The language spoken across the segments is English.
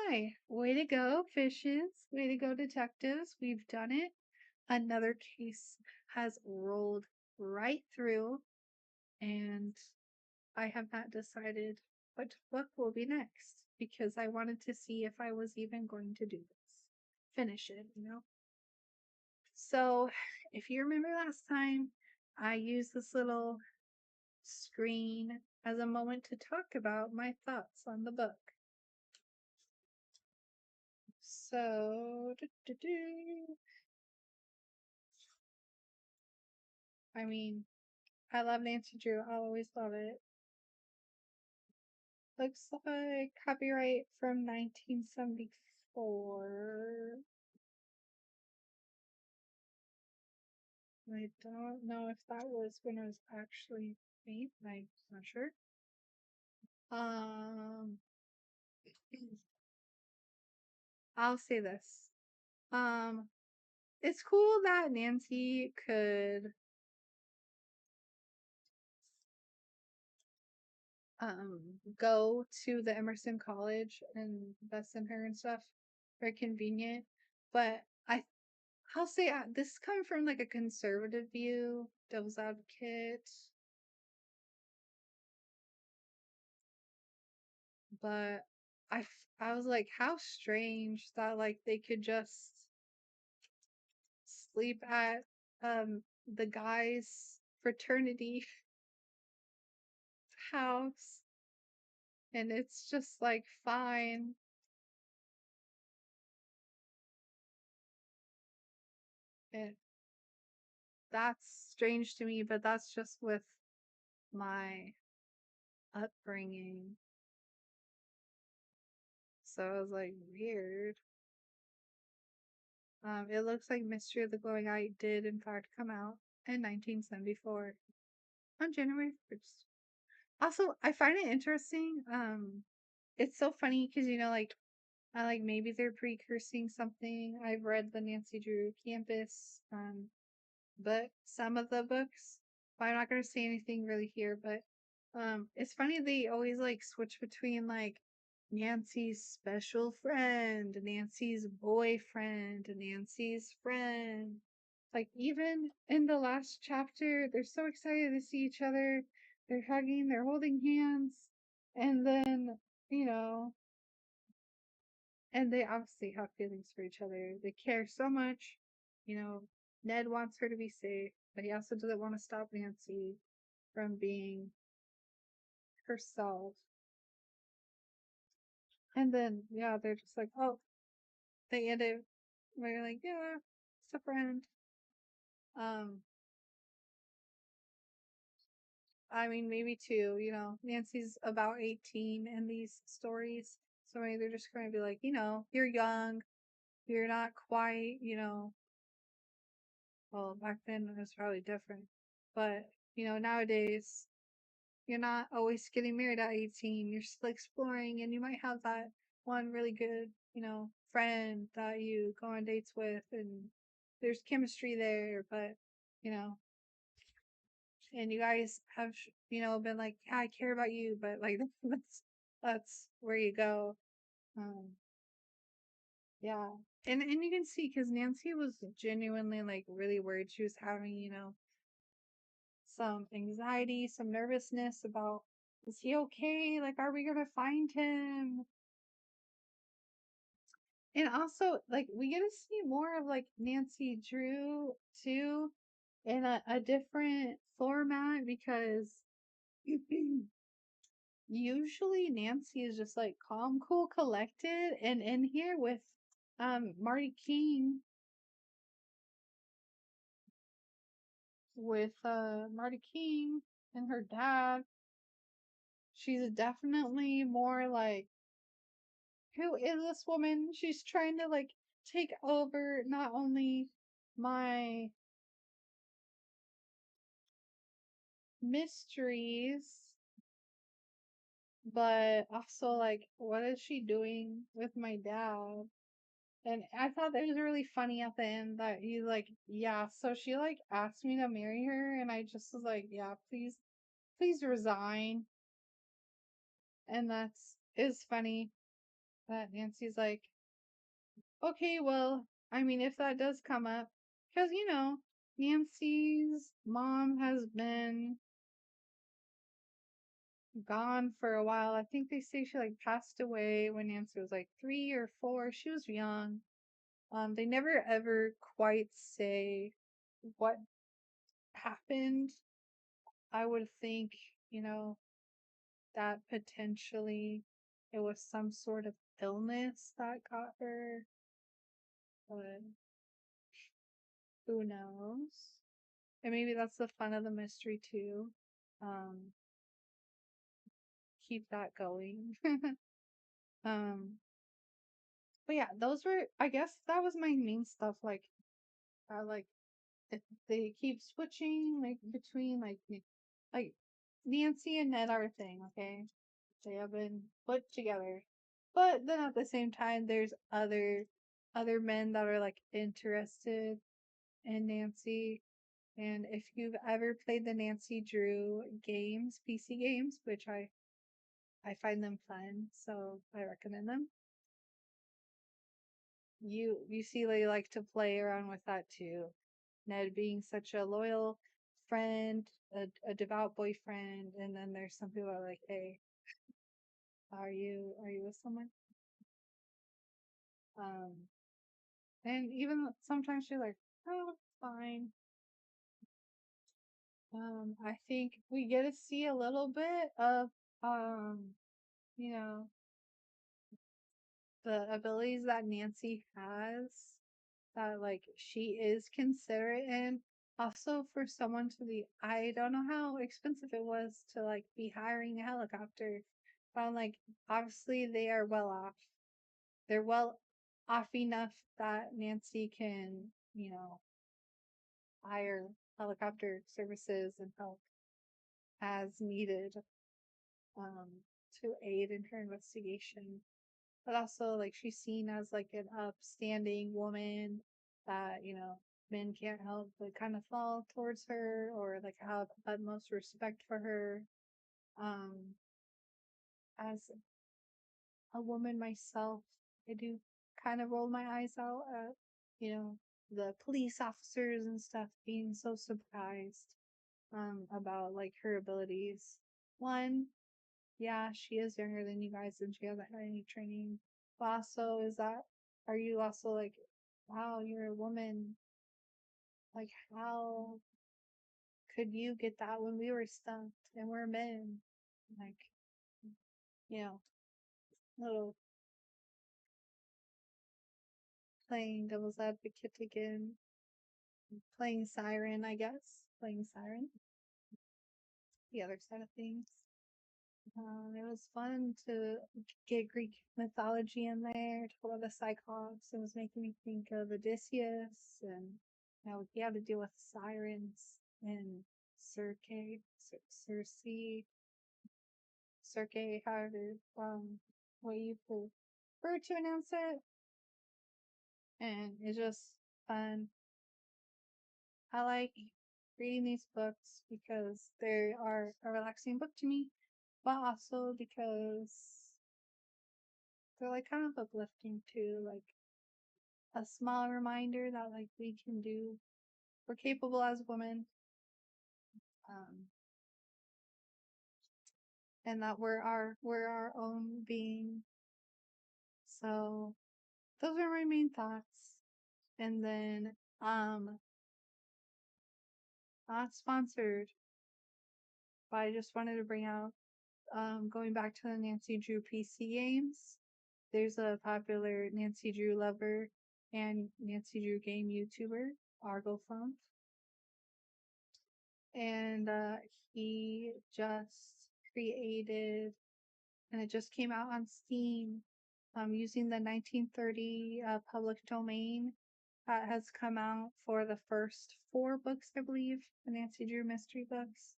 my. Way to go, fishes. Way to go, detectives. We've done it. Another case has rolled right through, and I have not decided what book will be next because I wanted to see if I was even going to do this. Finish it. So, if you remember last time, I used this little screen as a moment to talk about my thoughts on the book. So, I mean, I love Nancy Drew. I'll always love it. Looks like copyright from 1974. I don't know if that was when it was actually made. I'm not sure. Um, I'll say this. Um, it's cool that Nancy could go to the Emerson College and invest in her and stuff. Very convenient. But I'll say this is coming from like a conservative view, devil's advocate. But I was like, how strange that like they could just sleep at the guy's fraternity house and it's just like fine. And that's strange to me, but that's just with my upbringing. So I was like, weird. It looks like Mystery of the Glowing Eye did in fact come out in 1974 on January 1st. Also, I find it interesting. It's so funny because like I like maybe they're precursing something. I've read the Nancy Drew Campus book, some of the books. But I'm not gonna say anything really here, but it's funny they always like switch between like Nancy's special friend, Nancy's boyfriend, Nancy's friend. Like even in the last chapter, they're so excited to see each other. They're hugging, they're holding hands, and then, you know, and they obviously have feelings for each other. They care so much. Ned wants her to be safe, but he also doesn't want to stop Nancy from being herself. And then, yeah, they're just like, oh, they end it. They're like, yeah, it's a friend. Um, I mean, maybe two. Nancy's about 18 in these stories, so maybe they're just going to be like, you're young, you're not quite, well, back then it was probably different, but nowadays you're not always getting married at 18. You're still exploring, and you might have that one really good, friend that you go on dates with, and there's chemistry there, but, you know, and you guys have, been like, yeah, I care about you, but like, that's where you go. Um, yeah. And you can see because Nancy was genuinely like really worried. She was having, some anxiety, some nervousness about, is he okay? Like, are we gonna find him? And also, like, we get to see more of like Nancy Drew too in a different format because usually Nancy is just like calm, cool, collected, and in here with Marty King Marty King and her dad, she's definitely more like, who is this woman? She's trying to like take over not only my mysteries, but also like, what is she doing with my dad? And I thought that was really funny at the end that he's like, yeah, so she like asked me to marry her, and I just was like, yeah, please resign. And that's is funny. But Nancy's like, okay, well, I mean, if that does come up, because, Nancy's mom has been gone for a while. I think they say she like passed away when Nancy was like 3 or 4. She was young. They never ever quite say what happened. I would think, you know, that potentially it was some sort of illness that got her, but who knows? And maybe that's the fun of the mystery too. Um, keep that going. um, but yeah, those were, I guess that was my main stuff. Like if they keep switching like between like Nancy and Ned are a thing, okay? They have been put together. But then at the same time there's other men that are like interested in Nancy. And if you've ever played the Nancy Drew games, PC games, which I find them fun, so I recommend them. You see they like to play around with that too. Ned being such a loyal friend, a devout boyfriend, and then there's some people that are like, hey, are you with someone? Um, and even sometimes you're like, oh, it's fine. I think we get to see a little bit of um, you know, the abilities that Nancy has, that like she is considerate, and also for someone to be, I don't know how expensive it was to like be hiring a helicopter, but I'm like, obviously they are well off. They're well off enough that Nancy can, hire helicopter services and help as needed, um, to aid in her investigation. But also, like, she's seen as like an upstanding woman that, men can't help but kind of fall towards her or like have utmost respect for her. Um, as a woman myself, I do kind of roll my eyes out at, the police officers and stuff being so surprised about like her abilities. One, yeah, she is younger than you guys and she hasn't had any training. But also, are you also like, wow, you're a woman. Like, how could you get that when we were stumped and we're men? Like, you know, little playing devil's advocate again, playing siren, I guess. Playing siren, the other side of things. It was fun to get Greek mythology in there, talk about the Cyclops. It was making me think of Odysseus, and he had to deal with sirens and Circe, Circe, however, what you prefer to announce it. And it's just fun. I like reading these books because they are a relaxing book to me, but also because they're like kind of uplifting too, like a small reminder that like we're capable as women, um, and that we're our own being. So those are my main thoughts. And then, not sponsored, but I just wanted to bring out, going back to the Nancy Drew PC games. There's a popular Nancy Drew lover and Nancy Drew game YouTuber, Argo Funk, and he just created, and it just came out on Steam, using the 1930 public domain that has come out for the first 4 books, I believe, the Nancy Drew mystery books.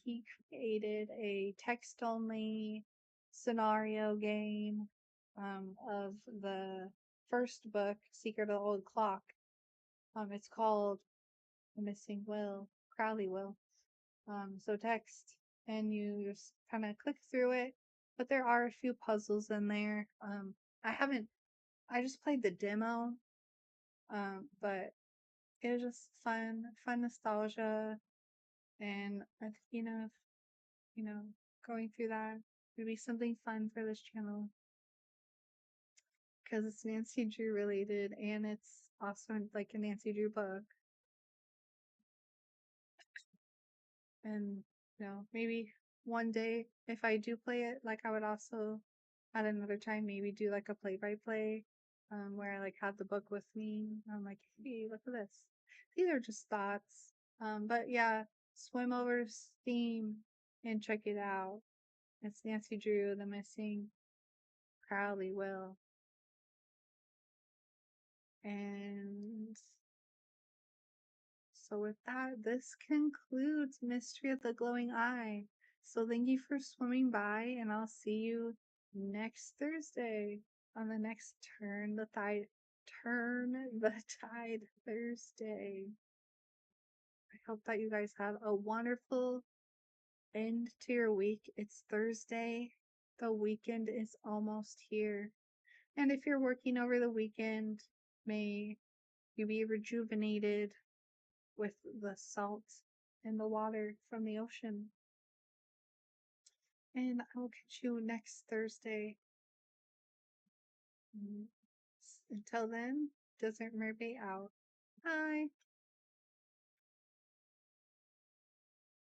He created a text only scenario game, of the first book, Secret of the Old Clock. It's called The Missing Will, Crowley Will. So text, and you just kind of click through it, but there are a few puzzles in there. I haven't. I just played the demo, but it was just fun nostalgia, and I think you know, going through that would be something fun for this channel because it's Nancy Drew related, and it's also like a Nancy Drew book, and maybe one day if I do play it, like I would also at another time maybe do like a play by play, where I like have the book with me. I'm like, hey, look at this. These are just thoughts. But yeah, swim over Steam and check it out. It's Nancy Drew, The Missing Crowley Will. And so with that, this concludes Mystery of the Glowing Eye. So thank you for swimming by, and I'll see you next Thursday on the next Turn the Tide Thursday. I hope that you guys have a wonderful end to your week. It's Thursday. The weekend is almost here. And if you're working over the weekend, may you be rejuvenated with the salt and the water from the ocean. And I will catch you next Thursday. Until then, Desert Mermaid out. Bye.